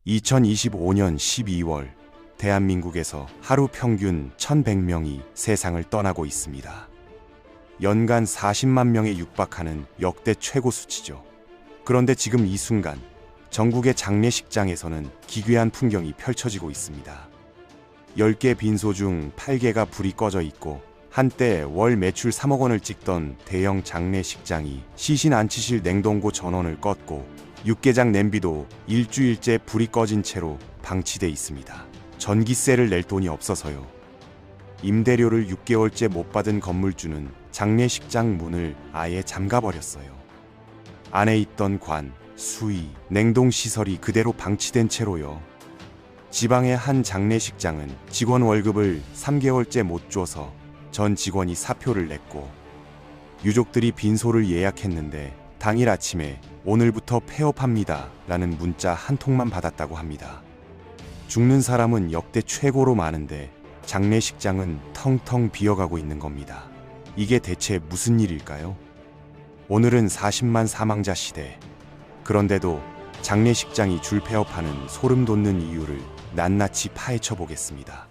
2025년 12월 대한민국에서 하루 평균 1,100명이 세상을 떠나고 있습니다. 연간 40만 명에 육박하는 역대 최고 수치죠. 그런데 지금 이 순간 전국의 장례식장에서는 기괴한 풍경이 펼쳐지고 있습니다. 10개 빈소 중 8개가 불이 꺼져 있고, 한때 월 매출 3억 원을 찍던 대형 장례식장이 시신 안치실 냉동고 전원을 껐고, 육개장 냄비도 일주일째 불이 꺼진 채로 방치돼 있습니다. 전기세를 낼 돈이 없어서요. 임대료를 6개월째 못 받은 건물주는 장례식장 문을 아예 잠가버렸어요. 안에 있던 관, 수의, 냉동시설이 그대로 방치된 채로요. 지방의 한 장례식장은 직원 월급을 3개월째 못 줘서 전 직원이 사표를 냈고, 유족들이 빈소를 예약했는데 당일 아침에 오늘부터 폐업합니다 라는 문자 한 통만 받았다고 합니다. 죽는 사람은 역대 최고로 많은데 장례식장은 텅텅 비어가고 있는 겁니다. 이게 대체 무슨 일일까요? 오늘은 40만 사망자 시대. 그런데도 장례식장이 줄폐업하는 소름 돋는 이유를 낱낱이 파헤쳐 보겠습니다.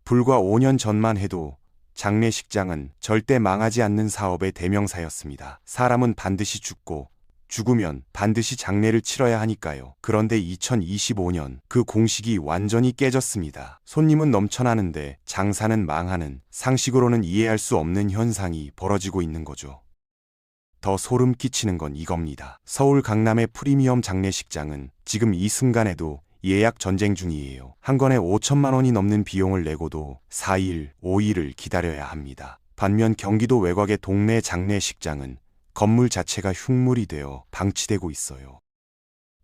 불과 5년 전만 해도 장례식장은 절대 망하지 않는 사업의 대명사였습니다. 사람은 반드시 죽고, 죽으면 반드시 장례를 치러야 하니까요. 그런데 2025년 그 공식이 완전히 깨졌습니다. 손님은 넘쳐나는데 장사는 망하는, 상식으로는 이해할 수 없는 현상이 벌어지고 있는 거죠. 더 소름 끼치는 건 이겁니다. 서울 강남의 프리미엄 장례식장은 지금 이 순간에도 예약 전쟁 중이에요. 한 건에 5천만 원이 넘는 비용을 내고도 4일, 5일을 기다려야 합니다. 반면 경기도 외곽의 동네 장례식장은 건물 자체가 흉물이 되어 방치되고 있어요.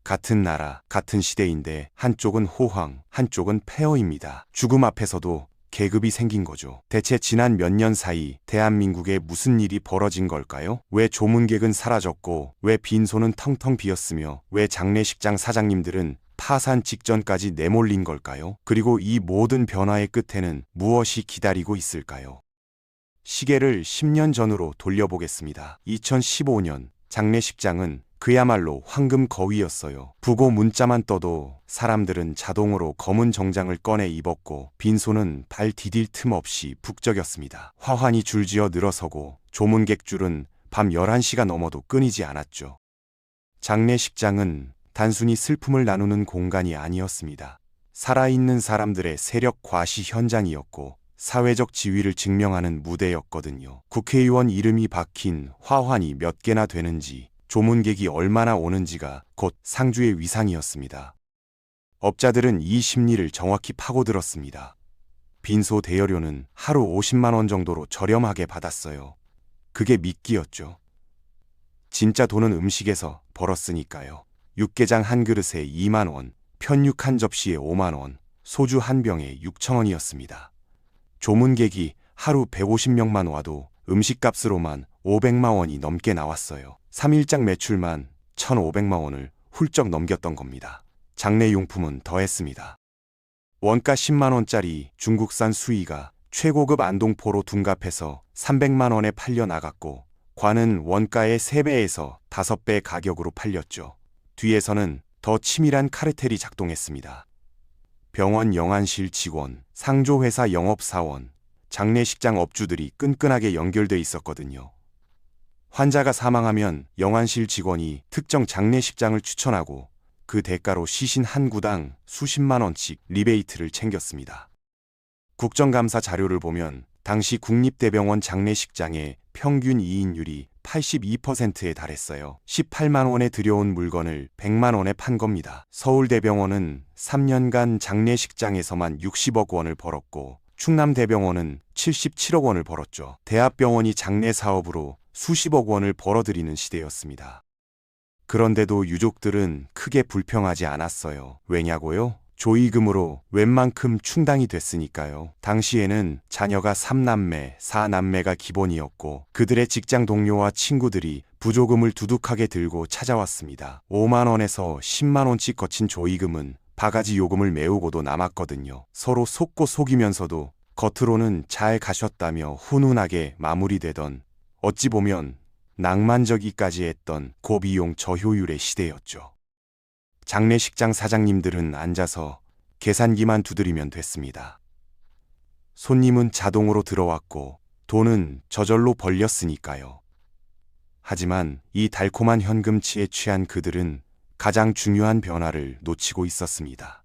같은 나라, 같은 시대인데 한쪽은 호황, 한쪽은 폐허입니다. 죽음 앞에서도 계급이 생긴 거죠. 대체 지난 몇 년 사이 대한민국에 무슨 일이 벌어진 걸까요? 왜 조문객은 사라졌고, 왜 빈소는 텅텅 비었으며, 왜 장례식장 사장님들은 파산 직전까지 내몰린 걸까요? 그리고 이 모든 변화의 끝에는 무엇이 기다리고 있을까요? 시계를 10년 전으로 돌려보겠습니다. 2015년 장례식장은 그야말로 황금 거위였어요. 부고 문자만 떠도 사람들은 자동으로 검은 정장을 꺼내 입었고, 빈소는 발 디딜 틈 없이 북적였습니다. 화환이 줄지어 늘어서고 조문객 줄은 밤 11시가 넘어도 끊이지 않았죠. 장례식장은 단순히 슬픔을 나누는 공간이 아니었습니다. 살아있는 사람들의 세력 과시 현장이었고, 사회적 지위를 증명하는 무대였거든요. 국회의원 이름이 박힌 화환이 몇 개나 되는지, 조문객이 얼마나 오는지가 곧 상주의 위상이었습니다. 업자들은 이 심리를 정확히 파고들었습니다. 빈소 대여료는 하루 50만 원 정도로 저렴하게 받았어요. 그게 미끼였죠. 진짜 돈은 음식에서 벌었으니까요. 육개장 한 그릇에 2만 원, 편육 한 접시에 5만 원, 소주 한 병에 6천 원이었습니다. 조문객이 하루 150명만 와도 음식값으로만 500만 원이 넘게 나왔어요. 3일장 매출만 1,500만 원을 훌쩍 넘겼던 겁니다. 장례용품은 더했습니다. 원가 10만 원짜리 중국산 수의가 최고급 안동포로 둔갑해서 300만 원에 팔려 나갔고, 관은 원가의 3배에서 5배 가격으로 팔렸죠. 뒤에서는 더 치밀한 카르텔이 작동했습니다. 병원 영안실 직원, 상조회사 영업사원, 장례식장 업주들이 끈끈하게 연결돼 있었거든요. 환자가 사망하면 영안실 직원이 특정 장례식장을 추천하고, 그 대가로 시신 한 구당 수십만 원씩 리베이트를 챙겼습니다. 국정감사 자료를 보면 당시 국립대병원 장례식장의 평균 이인율이 82%에 달했어요. 18만 원에 들여온 물건을 100만 원에 판 겁니다. 서울대병원은 3년간 장례식장에서만 60억 원을 벌었고, 충남대병원은 77억 원을 벌었죠. 대학병원이 장례 사업으로 수십억 원을 벌어들이는 시대였습니다. 그런데도 유족들은 크게 불평하지 않았어요. 왜냐고요? 조의금으로 웬만큼 충당이 됐으니까요. 당시에는 자녀가 3남매, 4남매가 기본이었고, 그들의 직장 동료와 친구들이 부조금을 두둑하게 들고 찾아왔습니다. 5만 원에서 10만 원씩 거친 조의금은 바가지 요금을 메우고도 남았거든요. 서로 속고 속이면서도 겉으로는 잘 가셨다며 훈훈하게 마무리되던, 어찌 보면 낭만적이까지 했던 고비용 저효율의 시대였죠. 장례식장 사장님들은 앉아서 계산기만 두드리면 됐습니다. 손님은 자동으로 들어왔고 돈은 저절로 벌렸으니까요. 하지만 이 달콤한 현금치에 취한 그들은 가장 중요한 변화를 놓치고 있었습니다.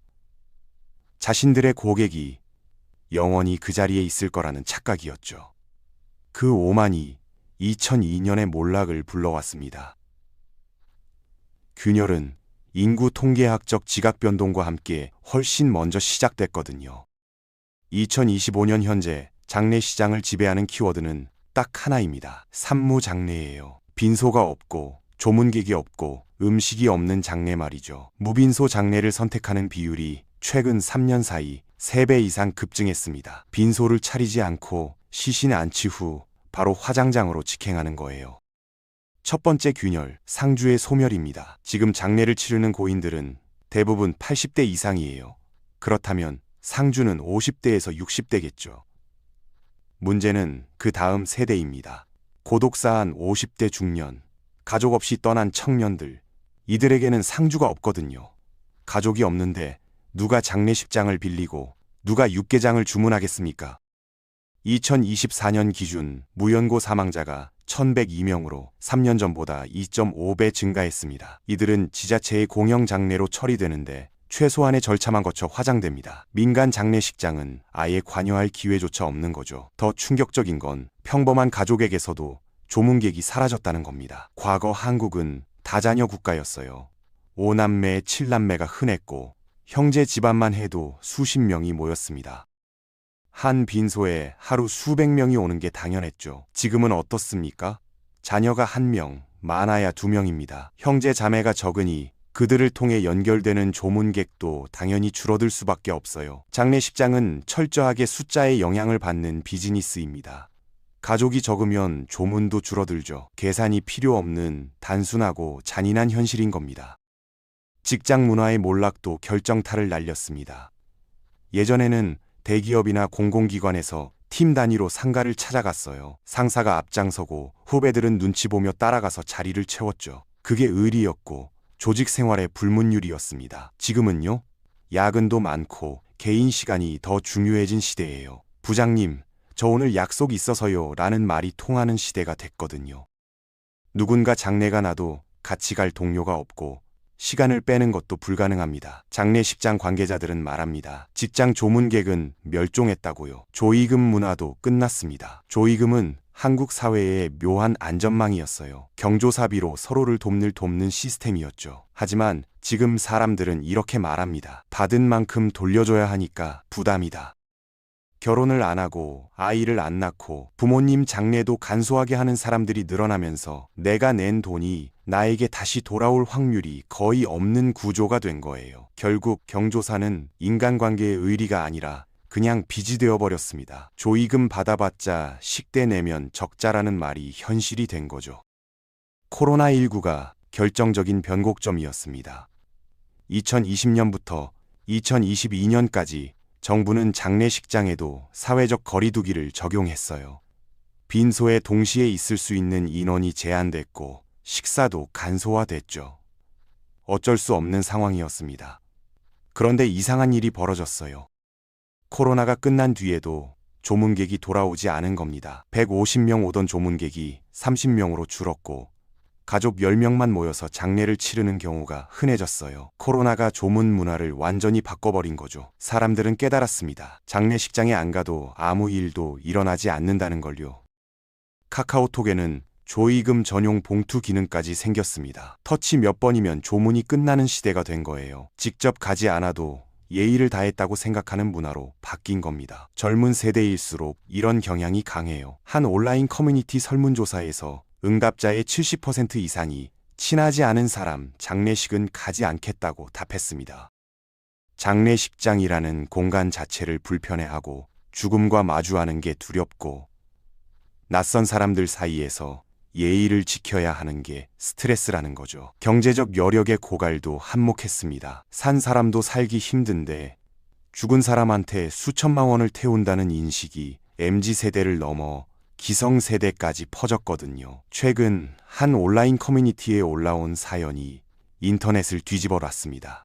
자신들의 고객이 영원히 그 자리에 있을 거라는 착각이었죠. 그 오만이 2002년의 몰락을 불러왔습니다. 균열은 인구 통계학적 지각 변동과 함께 훨씬 먼저 시작됐거든요. 2025년 현재 장례시장을 지배하는 키워드는 딱 하나입니다. 산무장례예요. 빈소가 없고 조문객이 없고 음식이 없는 장례 말이죠. 무빈소 장례를 선택하는 비율이 최근 3년 사이 3배 이상 급증했습니다. 빈소를 차리지 않고 시신 안치 후 바로 화장장으로 직행하는 거예요. 첫 번째 균열, 상주의 소멸입니다. 지금 장례를 치르는 고인들은 대부분 80대 이상이에요. 그렇다면 상주는 50대에서 60대겠죠. 문제는 그 다음 세대입니다. 고독사한 50대 중년, 가족 없이 떠난 청년들, 이들에게는 상주가 없거든요. 가족이 없는데 누가 장례식장을 빌리고 누가 육개장을 주문하겠습니까? 2024년 기준 무연고 사망자가 1102명으로 3년 전보다 2.5배 증가했습니다. 이들은 지자체의 공영 장례로 처리되는데 최소한의 절차만 거쳐 화장됩니다. 민간 장례식장은 아예 관여할 기회조차 없는 거죠. 더 충격적인 건 평범한 가족에게서도 조문객이 사라졌다는 겁니다. 과거 한국은 다자녀 국가였어요. 5남매, 7남매가 흔했고 형제 집안만 해도 수십 명이 모였습니다. 한 빈소에 하루 수백 명이 오는 게 당연했죠. 지금은 어떻습니까? 자녀가 1명, 많아야 2명입니다. 형제 자매가 적으니 그들을 통해 연결되는 조문객도 당연히 줄어들 수밖에 없어요. 장례식장은 철저하게 숫자의 영향을 받는 비즈니스입니다. 가족이 적으면 조문도 줄어들죠. 계산이 필요 없는 단순하고 잔인한 현실인 겁니다. 직장 문화의 몰락도 결정타를 날렸습니다. 예전에는 대기업이나 공공기관에서 팀 단위로 상가를 찾아갔어요. 상사가 앞장서고 후배들은 눈치 보며 따라가서 자리를 채웠죠. 그게 의리였고 조직 생활의 불문율이었습니다. 지금은요? 야근도 많고 개인 시간이 더 중요해진 시대예요. 부장님, 저 오늘 약속 있어서요 라는 말이 통하는 시대가 됐거든요. 누군가 장례가 나도 같이 갈 동료가 없고 시간을 빼는 것도 불가능합니다. 장례식장 관계자들은 말합니다. 직장 조문객은 멸종했다고요. 조의금 문화도 끝났습니다. 조의금은 한국 사회의 묘한 안전망이었어요. 경조사비로 서로를 돕는 시스템이었죠. 하지만 지금 사람들은 이렇게 말합니다. 받은 만큼 돌려줘야 하니까 부담이다. 결혼을 안 하고 아이를 안 낳고 부모님 장례도 간소하게 하는 사람들이 늘어나면서 내가 낸 돈이 나에게 다시 돌아올 확률이 거의 없는 구조가 된 거예요. 결국 경조사는 인간관계의 의리가 아니라 그냥 빚이 되어버렸습니다. 조의금 받아봤자 식대 내면 적자라는 말이 현실이 된 거죠. 코로나19가 결정적인 변곡점이었습니다. 2020년부터 2022년까지 정부는 장례식장에도 사회적 거리두기를 적용했어요. 빈소에 동시에 있을 수 있는 인원이 제한됐고 식사도 간소화됐죠. 어쩔 수 없는 상황이었습니다. 그런데 이상한 일이 벌어졌어요. 코로나가 끝난 뒤에도 조문객이 돌아오지 않은 겁니다. 150명 오던 조문객이 30명으로 줄었고 가족 10명만 모여서 장례를 치르는 경우가 흔해졌어요. 코로나가 조문 문화를 완전히 바꿔버린 거죠. 사람들은 깨달았습니다. 장례식장에 안 가도 아무 일도 일어나지 않는다는 걸요. 카카오톡에는 조의금 전용 봉투 기능까지 생겼습니다. 터치 몇 번이면 조문이 끝나는 시대가 된 거예요. 직접 가지 않아도 예의를 다했다고 생각하는 문화로 바뀐 겁니다. 젊은 세대일수록 이런 경향이 강해요. 한 온라인 커뮤니티 설문조사에서 응답자의 70% 이상이 친하지 않은 사람 장례식은 가지 않겠다고 답했습니다. 장례식장이라는 공간 자체를 불편해하고 죽음과 마주하는 게 두렵고 낯선 사람들 사이에서 예의를 지켜야 하는 게 스트레스라는 거죠. 경제적 여력의 고갈도 한몫했습니다. 산 사람도 살기 힘든데 죽은 사람한테 수천만 원을 태운다는 인식이 MZ세대를 넘어 기성세대까지 퍼졌거든요. 최근 한 온라인 커뮤니티에 올라온 사연이 인터넷을 뒤집어놨습니다.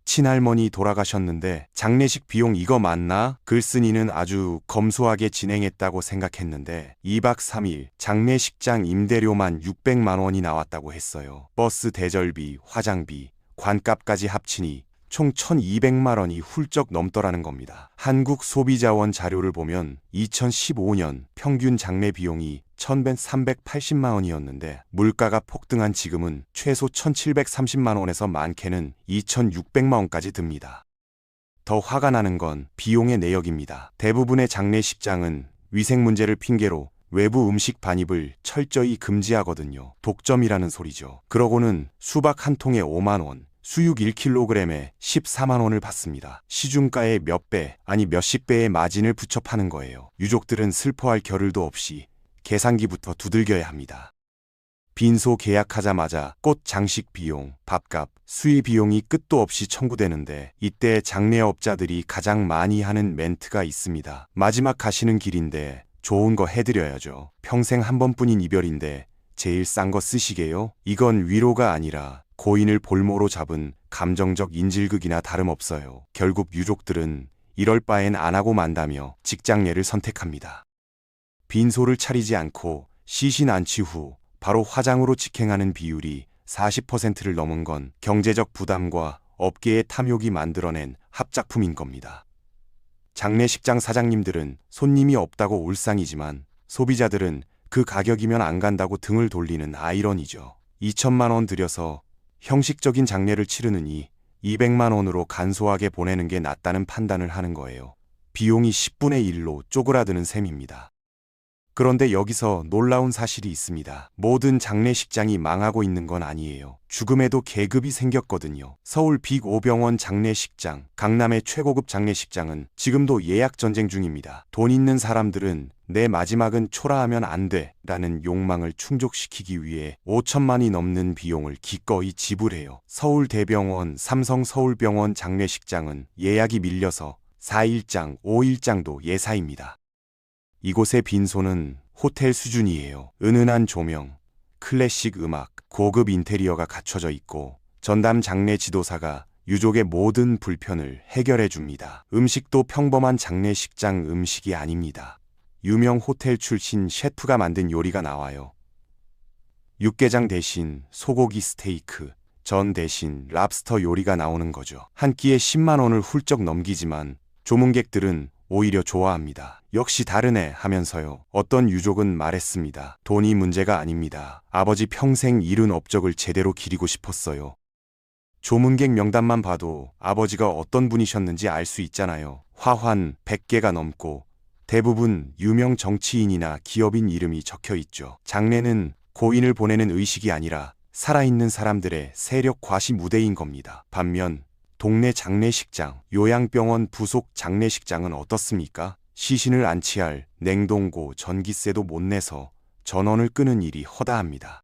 친할머니 돌아가셨는데 장례식 비용 이거 맞나? 글쓴이는 아주 검소하게 진행했다고 생각했는데 2박 3일 장례식장 임대료만 600만 원이 나왔다고 했어요. 버스 대절비, 화장비, 관값까지 합치니 총 1200만 원이 훌쩍 넘더라는 겁니다. 한국소비자원 자료를 보면 2015년 평균 장례 비용이 1380만 원이었는데 물가가 폭등한 지금은 최소 1730만 원에서 많게는 2600만 원까지 듭니다. 더 화가 나는 건 비용의 내역입니다. 대부분의 장례식장은 위생 문제를 핑계로 외부 음식 반입을 철저히 금지하거든요. 독점이라는 소리죠. 그러고는 수박 한 통에 5만 원, 수육 1kg에 14만 원을 받습니다. 시중가의 몇 배, 아니 몇십 배의 마진을 붙여 파는 거예요. 유족들은 슬퍼할 겨를도 없이 계산기부터 두들겨야 합니다. 빈소 계약하자마자 꽃 장식 비용, 밥값, 수의 비용이 끝도 없이 청구되는데 이때 장례업자들이 가장 많이 하는 멘트가 있습니다. 마지막 가시는 길인데 좋은 거 해드려야죠. 평생 한 번뿐인 이별인데 제일 싼 거 쓰시게요? 이건 위로가 아니라 고인을 볼모로 잡은 감정적 인질극이나 다름없어요. 결국 유족들은 이럴 바엔 안 하고 만다며 직장례를 선택합니다. 빈소를 차리지 않고 시신 안치 후 바로 화장으로 직행하는 비율이 40%를 넘은 건 경제적 부담과 업계의 탐욕이 만들어낸 합작품인 겁니다. 장례식장 사장님들은 손님이 없다고 울상이지만 소비자들은 그 가격이면 안 간다고 등을 돌리는 아이러니죠. 2천만 원 들여서 형식적인 장례를 치르느니 200만 원으로 간소하게 보내는 게 낫다는 판단을 하는 거예요. 비용이 10분의 1로 쪼그라드는 셈입니다. 그런데 여기서 놀라운 사실이 있습니다. 모든 장례식장이 망하고 있는 건 아니에요. 죽음에도 계급이 생겼거든요. 서울 빅5병원 장례식장, 강남의 최고급 장례식장은 지금도 예약 전쟁 중입니다. 돈 있는 사람들은 내 마지막은 초라하면 안 돼 라는 욕망을 충족시키기 위해 5천만이 넘는 비용을 기꺼이 지불해요. 서울대병원, 삼성서울병원 장례식장은 예약이 밀려서 4일장, 5일장도 예사입니다. 이곳의 빈소는 호텔 수준이에요. 은은한 조명, 클래식 음악, 고급 인테리어가 갖춰져 있고 전담 장례 지도사가 유족의 모든 불편을 해결해 줍니다. 음식도 평범한 장례식장 음식이 아닙니다. 유명 호텔 출신 셰프가 만든 요리가 나와요. 육개장 대신 소고기 스테이크, 전 대신 랍스터 요리가 나오는 거죠. 한 끼에 10만 원을 훌쩍 넘기지만 조문객들은 오히려 좋아합니다. 역시 다르네 하면서요. 어떤 유족은 말했습니다. 돈이 문제가 아닙니다. 아버지 평생 이룬 업적을 제대로 기리고 싶었어요. 조문객 명단만 봐도 아버지가 어떤 분이셨는지 알 수 있잖아요. 화환 100개가 넘고 대부분 유명 정치인이나 기업인 이름이 적혀 있죠. 장례는 고인을 보내는 의식이 아니라 살아있는 사람들의 세력 과시 무대인 겁니다. 반면 동네 장례식장, 요양병원 부속 장례식장은 어떻습니까? 시신을 안치할 냉동고, 전기세도 못 내서 전원을 끄는 일이 허다합니다.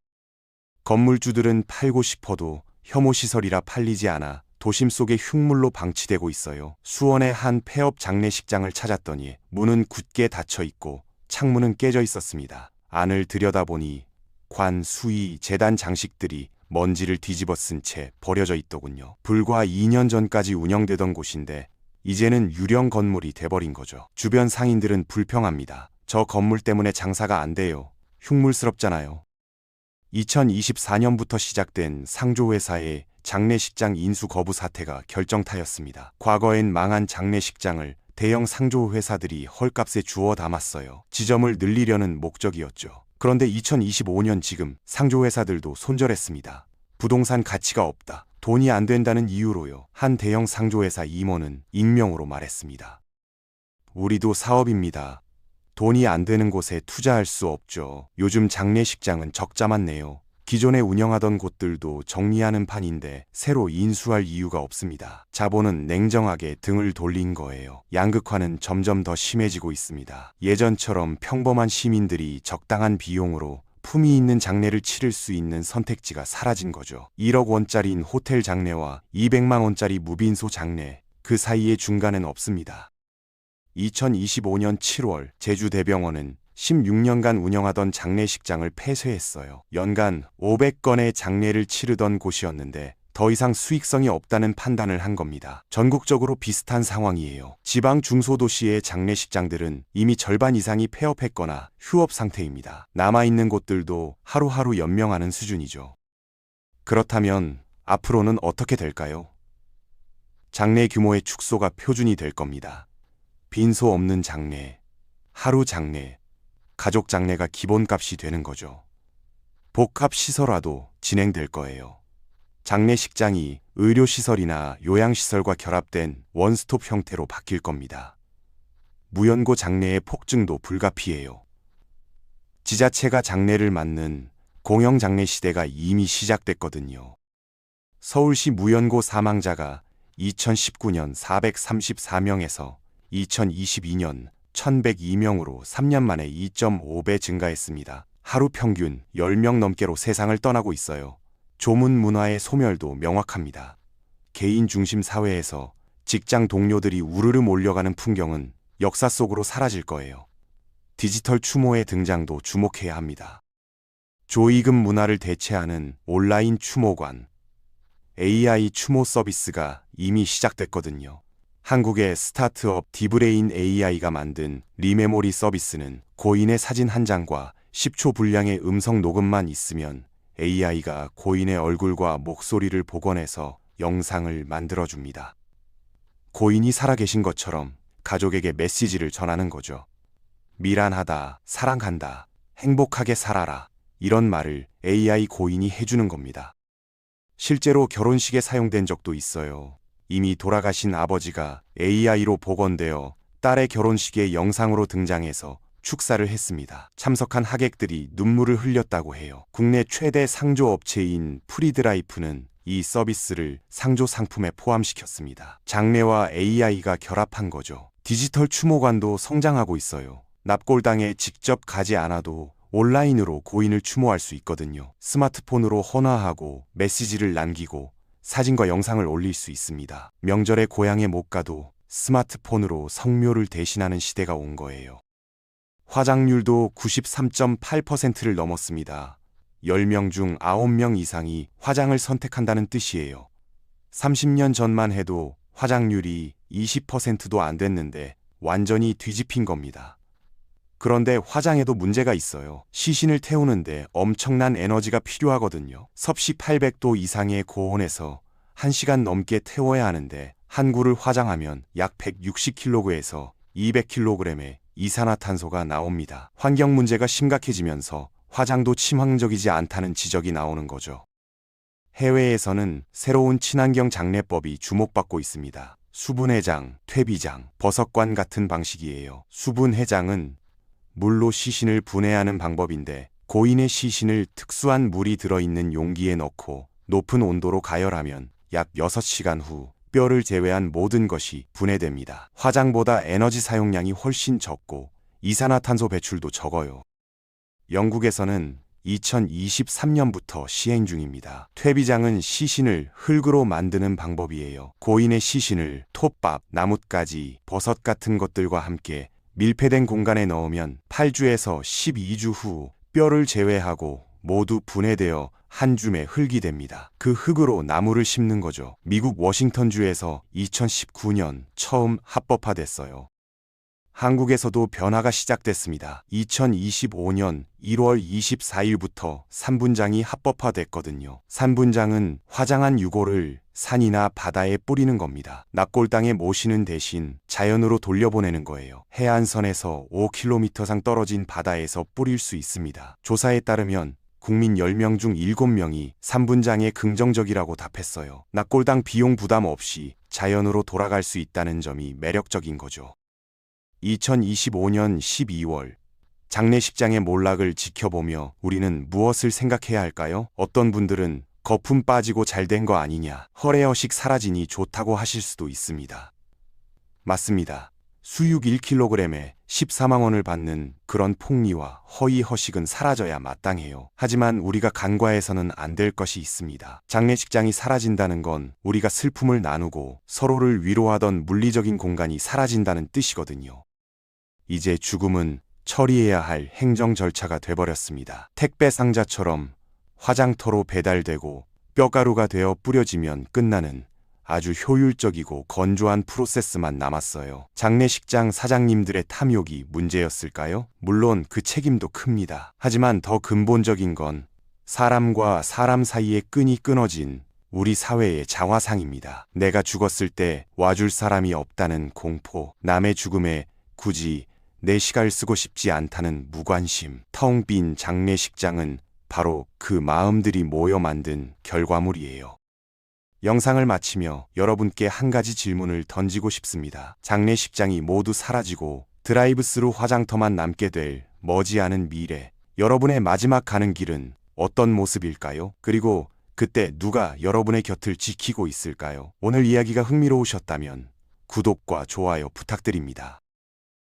건물주들은 팔고 싶어도 혐오시설이라 팔리지 않아 도심 속에 흉물로 방치되고 있어요. 수원의 한 폐업 장례식장을 찾았더니 문은 굳게 닫혀 있고 창문은 깨져 있었습니다. 안을 들여다보니 관, 수의, 제단 장식들이 먼지를 뒤집어 쓴 채 버려져 있더군요. 불과 2년 전까지 운영되던 곳인데 이제는 유령 건물이 돼버린 거죠. 주변 상인들은 불평합니다. 저 건물 때문에 장사가 안 돼요. 흉물스럽잖아요. 2024년부터 시작된 상조회사의 장례식장 인수 거부 사태가 결정타였습니다. 과거엔 망한 장례식장을 대형 상조회사들이 헐값에 주워 담았어요. 지점을 늘리려는 목적이었죠. 그런데 2025년 지금 상조회사들도 손절했습니다. 부동산 가치가 없다. 돈이 안 된다는 이유로요. 한 대형 상조회사 임원은 익명으로 말했습니다. 우리도 사업입니다. 돈이 안 되는 곳에 투자할 수 없죠. 요즘 장례식장은 적자만 내요. 기존에 운영하던 곳들도 정리하는 판인데 새로 인수할 이유가 없습니다. 자본은 냉정하게 등을 돌린 거예요. 양극화는 점점 더 심해지고 있습니다. 예전처럼 평범한 시민들이 적당한 비용으로 품위 있는 장례를 치를 수 있는 선택지가 사라진 거죠. 1억 원짜리인 호텔 장례와 200만 원짜리 무빈소 장례, 그 사이의 중간은 없습니다. 2025년 7월 제주대병원은 16년간 운영하던 장례식장을 폐쇄했어요. 연간 500건의 장례를 치르던 곳이었는데 더 이상 수익성이 없다는 판단을 한 겁니다. 전국적으로 비슷한 상황이에요. 지방 중소도시의 장례식장들은 이미 절반 이상이 폐업했거나 휴업 상태입니다. 남아있는 곳들도 하루하루 연명하는 수준이죠. 그렇다면 앞으로는 어떻게 될까요? 장례 규모의 축소가 표준이 될 겁니다. 빈소 없는 장례, 하루 장례, 가족 장례가 기본값이 되는 거죠. 복합시설화도 진행될 거예요. 장례식장이 의료시설이나 요양시설과 결합된 원스톱 형태로 바뀔 겁니다. 무연고 장례의 폭증도 불가피해요. 지자체가 장례를 맡는 공영장례 시대가 이미 시작됐거든요. 서울시 무연고 사망자가 2019년 434명에서 2022년 1102명으로 3년 만에 2.5배 증가했습니다. 하루 평균 10명 넘게로 세상을 떠나고 있어요. 조문 문화의 소멸도 명확합니다. 개인 중심 사회에서 직장 동료들이 우르르 몰려가는 풍경은 역사 속으로 사라질 거예요. 디지털 추모의 등장도 주목해야 합니다. 조이금 문화를 대체하는 온라인 추모관, AI 추모 서비스가 이미 시작됐거든요. 한국의 스타트업 디브레인 AI가 만든 리메모리 서비스는 고인의 사진 한 장과 10초 분량의 음성 녹음만 있으면 AI가 고인의 얼굴과 목소리를 복원해서 영상을 만들어줍니다. 고인이 살아계신 것처럼 가족에게 메시지를 전하는 거죠. 미란하다, 사랑한다, 행복하게 살아라. 이런 말을 AI 고인이 해주는 겁니다. 실제로 결혼식에 사용된 적도 있어요. 이미 돌아가신 아버지가 AI로 복원되어 딸의 결혼식에 영상으로 등장해서 축사를 했습니다. 참석한 하객들이 눈물을 흘렸다고 해요. 국내 최대 상조 업체인 프리드라이프는 이 서비스를 상조 상품에 포함시켰습니다. 장례와 AI가 결합한 거죠. 디지털 추모관도 성장하고 있어요. 납골당에 직접 가지 않아도 온라인으로 고인을 추모할 수 있거든요. 스마트폰으로 헌화하고 메시지를 남기고 사진과 영상을 올릴 수 있습니다. 명절에 고향에 못 가도 스마트폰으로 성묘를 대신하는 시대가 온 거예요. 화장률도 93.8%를 넘었습니다. 10명 중 9명 이상이 화장을 선택한다는 뜻이에요. 30년 전만 해도 화장률이 20%도 안 됐는데 완전히 뒤집힌 겁니다. 그런데 화장에도 문제가 있어요. 시신을 태우는데 엄청난 에너지가 필요하거든요. 섭씨 800도 이상의 고온에서 1시간 넘게 태워야 하는데 한 구를 화장하면 약 160kg에서 200kg의 이산화탄소가 나옵니다. 환경 문제가 심각해지면서 화장도 친환경적이지 않다는 지적이 나오는 거죠. 해외에서는 새로운 친환경 장례법이 주목받고 있습니다. 수분해장, 퇴비장, 버석관 같은 방식이에요. 수분해장은 물로 시신을 분해하는 방법인데 고인의 시신을 특수한 물이 들어있는 용기에 넣고 높은 온도로 가열하면 약 6시간 후 뼈를 제외한 모든 것이 분해됩니다. 화장보다 에너지 사용량이 훨씬 적고 이산화탄소 배출도 적어요. 영국에서는 2023년부터 시행 중입니다. 퇴비장은 시신을 흙으로 만드는 방법이에요. 고인의 시신을 톱밥, 나뭇가지, 버섯 같은 것들과 함께 밀폐된 공간에 넣으면 8주에서 12주 후 뼈를 제외하고 모두 분해되어 한 줌의 흙이 됩니다. 그 흙으로 나무를 심는 거죠. 미국 워싱턴주에서 2019년 처음 합법화됐어요. 한국에서도 변화가 시작됐습니다. 2025년 1월 24일부터 산분장이 합법화됐거든요. 산분장은 화장한 유골을 산이나 바다에 뿌리는 겁니다. 납골당에 모시는 대신 자연으로 돌려보내는 거예요. 해안선에서 5km상 떨어진 바다에서 뿌릴 수 있습니다. 조사에 따르면 국민 10명 중 7명이 산분장에 긍정적이라고 답했어요. 납골당 비용 부담 없이 자연으로 돌아갈 수 있다는 점이 매력적인 거죠. 2025년 12월 장례식장의 몰락을 지켜보며 우리는 무엇을 생각해야 할까요? 어떤 분들은 거품 빠지고 잘된 거 아니냐, 허례허식 사라지니 좋다고 하실 수도 있습니다. 맞습니다. 수육 1kg에 14만 원을 받는 그런 폭리와 허위허식은 사라져야 마땅해요. 하지만 우리가 간과해서는 안 될 것이 있습니다. 장례식장이 사라진다는 건 우리가 슬픔을 나누고 서로를 위로하던 물리적인 공간이 사라진다는 뜻이거든요. 이제 죽음은 처리해야 할 행정 절차가 돼버렸습니다. 택배 상자처럼 화장터로 배달되고 뼈가루가 되어 뿌려지면 끝나는 아주 효율적이고 건조한 프로세스만 남았어요. 장례식장 사장님들의 탐욕이 문제였을까요? 물론 그 책임도 큽니다. 하지만 더 근본적인 건 사람과 사람 사이의 끈이 끊어진 우리 사회의 자화상입니다. 내가 죽었을 때 와줄 사람이 없다는 공포, 남의 죽음에 굳이 내 시간을 쓰고 싶지 않다는 무관심, 텅 빈 장례식장은 바로 그 마음들이 모여 만든 결과물이에요. 영상을 마치며 여러분께 한 가지 질문을 던지고 싶습니다. 장례식장이 모두 사라지고 드라이브스루 화장터만 남게 될 머지않은 미래, 여러분의 마지막 가는 길은 어떤 모습일까요? 그리고 그때 누가 여러분의 곁을 지키고 있을까요? 오늘 이야기가 흥미로우셨다면 구독과 좋아요 부탁드립니다.